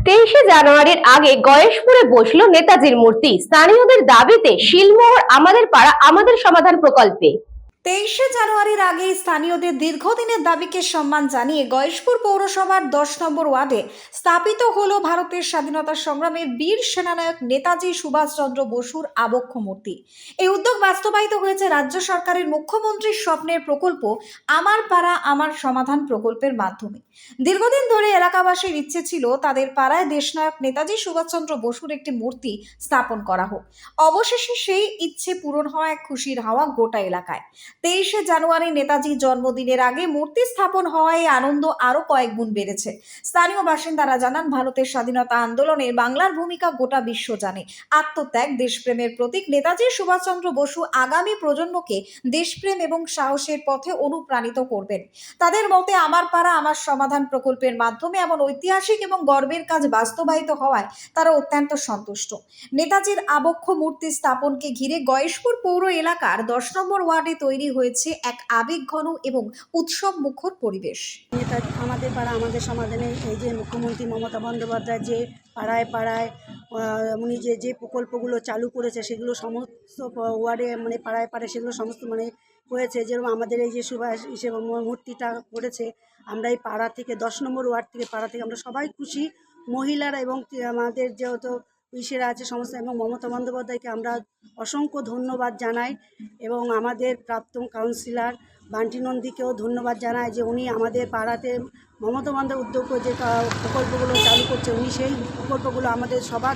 23শে জানুয়ারির আগে গয়েশপুরে বসলো নেতাজির মূর্তি। স্থানীয়দের দাবিতে শিলমোহর আমাদের পাড়া আমাদের সমাধান প্রকল্পে 23শে জানুয়ারির আগে স্থানীয়দের দীর্ঘদিনের দাবিকে সম্মান জানিয়ে গয়েশপুর পৌরসভার 10 নম্বর ওয়ার্ডে স্থাপিত হলো ভারতের স্বাধীনতা সংগ্রামের বীর সেনানায়ক নেতাজি সুভাষচন্দ্র বসুর আবক্ষ মূর্তি। এই উদ্যোগ বাস্তবায়িত হয়েছে রাজ্য সরকারের মুখ্যমন্ত্রীর স্বপ্নের প্রকল্প আমার পাড়া আমার সমাধান প্রকল্পের মাধ্যমে। দীর্ঘদিন ধরে এলাকাবাসীর ইচ্ছে ছিল তাদের পাড়ায় দেশনায়ক নেতাজি সুভাষচন্দ্র বসুর একটি মূর্তি স্থাপন করা হোক। অবশেষে সেই ইচ্ছে পূরণ হওয়ায় খুশির হাওয়া গোটা এলাকায়। 23শে জানুয়ারি নেতাজির জন্মদিনের আগে মূর্তি স্থাপন হওয়ায় আনন্দ আরো কয়েক গুণ বেড়েছে। স্থানীয় বাসিন্দারা জানান, ভারতের স্বাধীনতা আন্দোলনে বাংলার ভূমিকা গোটা বিশ্ব জানে। আত্মত্যাগ, দেশপ্রেমের প্রতীক নেতাজি সুভাষচন্দ্র বসু আগামী প্রজন্মকে দেশপ্রেম এবং সাহসের পথে অনুপ্রাণিত করবেন। তাদের মতে আমার পাড়া আমার সমাধান প্রকল্পের মাধ্যমে এমন ঐতিহাসিক এবং গর্বের কাজ বাস্তবায়িত হওয়ায় তারা অত্যন্ত সন্তুষ্ট। নেতাজির আবক্ষ মূর্তি স্থাপনকে ঘিরে গয়েশপুর পৌর এলাকার 10 নম্বর ওয়ার্ডে তৈরি হয়েছে এক আবেগঘন এবং উৎসব মুখর পরিবেশ। আমাদের পাড়া আমাদের সমাধানে এই যে মুখ্যমন্ত্রী মমতা বন্দ্যোপাধ্যায় যে পাড়ায় পাড়ায় উনি যে প্রকল্পগুলো চালু করেছে সেগুলো সমস্ত ওয়ার্ডে মানে পাড়ায় পাড়ায় সেগুলো সমস্ত মানে হয়েছে। যেরকম আমাদের এই যে সুভাষ হিসেবে মূর্তিটা করেছে, আমরা এই পাড়া থেকে 10 নম্বর ওয়ার্ড থেকে পাড়া থেকে আমরা সবাই খুশি। মহিলারা এবং আমাদের যেহেতু ইসেরা আছে সমস্ত, এবং মমতা বন্দ্যোপাধ্যায়কে আমরা অসংখ্য ধন্যবাদ জানাই এবং আমাদের প্রাক্তন কাউন্সিলর বান্টি নন্দীকেও ধন্যবাদ জানাই যে উনি আমাদের পাড়াতে মমতা বন্দ্যোপাধ্যায় উদ্যোগ যে প্রকল্পগুলো চালু করছে, উনি সেই প্রকল্পগুলো আমাদের সবার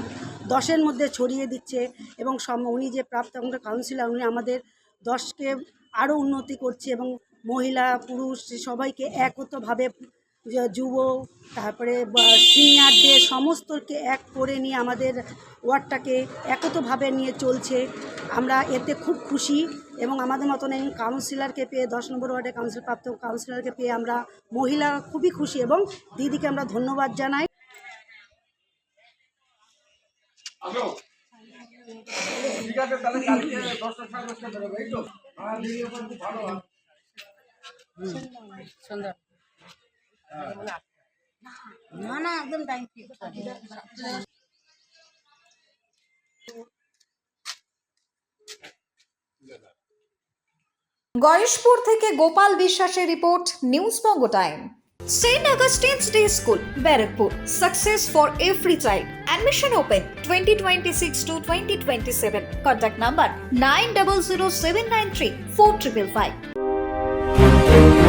10-এর মধ্যে ছড়িয়ে দিচ্ছে এবং উনি যে প্রাক্তন কাউন্সিলর উনি আমাদের 10কে আরও উন্নতি করছে এবং মহিলা পুরুষ সবাইকে একত্রভাবে যুব তারপরে সিনিয়রদের সমস্তকে এক করে নিয়ে আমাদের ওয়ার্ডটাকে একত্রভাবে নিয়ে চলছে। আমরা এতে খুব খুশি এবং আমাদের মতন এই কাউন্সিলরকে পেয়ে 10 নম্বর ওয়ার্ডে প্রাপ্ত কাউন্সিলরকে পেয়ে আমরা মহিলা খুবই খুশি এবং দিদিকে আমরা ধন্যবাদ জানাই। না একদম টাইম গয়েশপুর থেকে গোপাল বিশ্বাসের report, news Banga time. St. Augustine's Day School, Barrackpur. Success for every child. Admission open 2026 to 2027. Contact number 900793 4555.